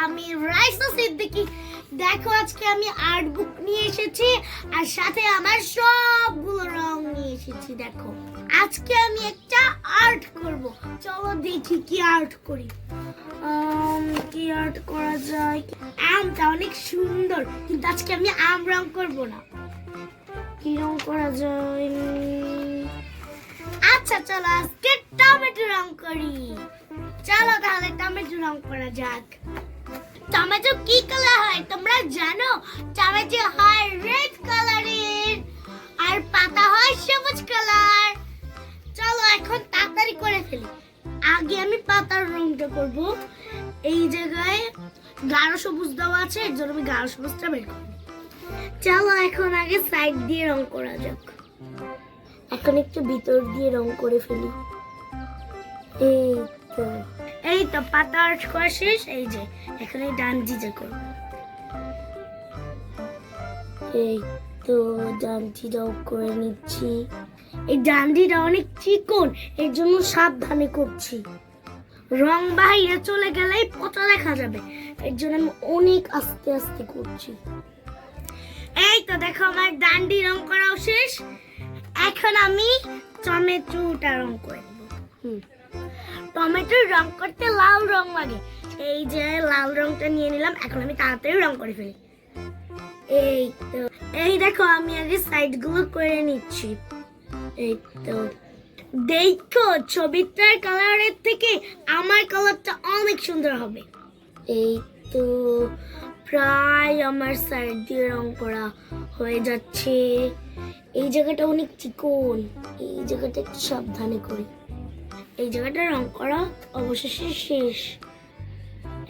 আমি রাইসা সিদ্দিকী। দেখো আজকে আমি আর্ট বুক নিয়ে এসেছি আর সাথে আমার সবগুলো রং নিয়ে এসেছি। দেখো আজকে আমি একটা আর্ট করব, চলো দেখি কি আর্ট করি। কি আর্ট করা যায়? আমটা অনেক সুন্দর, কিন্তু আজকে আমি আম রং করব না। কি রং করা যায়? আচ্ছা চলো আজকে টমেটো রং করি। চলো তাহলে টমেটো রং করা যাক। টমেটো কি কালার হয় তোমরা জানো? টমেটো হয় রেড কালারের আর পাতা হয় সবুজ কালার। চলো এখন তাড়াতাড়ি করে ফেলি। আগে আমি পাতার রংটা করব। এই জায়গায় গাঢ় সবুজ দেওয়া আছে, এর জন্য আমি গাঢ় সবুজটা বের করব। চলো এখন আগে সাইড দিয়ে রং করা যাক। এখন একটু ভিতর দিয়ে রং করে ফেলি। এই তো পাতা আর্ট করা শেষ। এই যে এখন এই ডান্ডিটা করব। এই তো ডান্ডিটাও করে নিচ্ছি। এই ডান্ডিটা অনেক চিকন, এর জন্য সাবধানে করছি। রং বাইরে চলে গেলেই পচা দেখা যাবে, এর জন্য আমি অনেক আস্তে আস্তে করছি। এই তো দেখো আমার ডান্ডি রং করাও শেষ। এখন আমি টমেটোটা রং করে নেব। টমেটোর রং করতে লাল রং লাগে, এই যে লাল রংটা নিয়ে নিলাম। এখন আমি তাড়াতাড়ি রং করে ফেলি। এই তো এই দেখো আমি আগে সাইড গুলো করে নিচ্ছি। এই তো দেখো ছবিটার কালারের থেকে আমার কালারটা অনেক সুন্দর হবে। এই তো প্রায় আমার সাইড দিয়ে রং করা হয়ে যাচ্ছে। এই জায়গাটা অনেক চিকন, এই জায়গাটা একটু সাবধানে করি। এই জায়গাটা রং করা অবশেষে শেষ।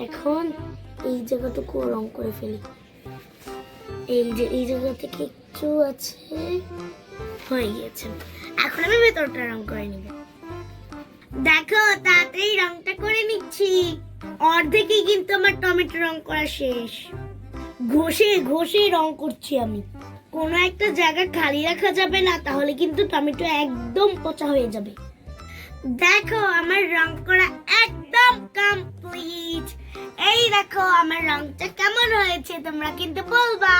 এখন এই জায়গাটুকু রং করে ফেলি। এই যে এই জায়গা থেকে একটু আছে, হয়ে গিয়েছে। এখন আমি ভেতরটা রং করে নিব। দেখো তাড়াতাড়ি রংটা করে নিচ্ছি। অর্ধেকই কিন্তু আমার টমেটো রং করা শেষ। ঘষে ঘষে রং করছি আমি, কোনো একটা জায়গা খালি রাখা যাবে না, তাহলে কিন্তু টমেটো একদম পচা হয়ে যাবে। দেখো আমার রং করা একদম কমপ্লিট। এই দেখো আমার রংটা কেমন হয়েছে তোমরা কিন্তু বলবা।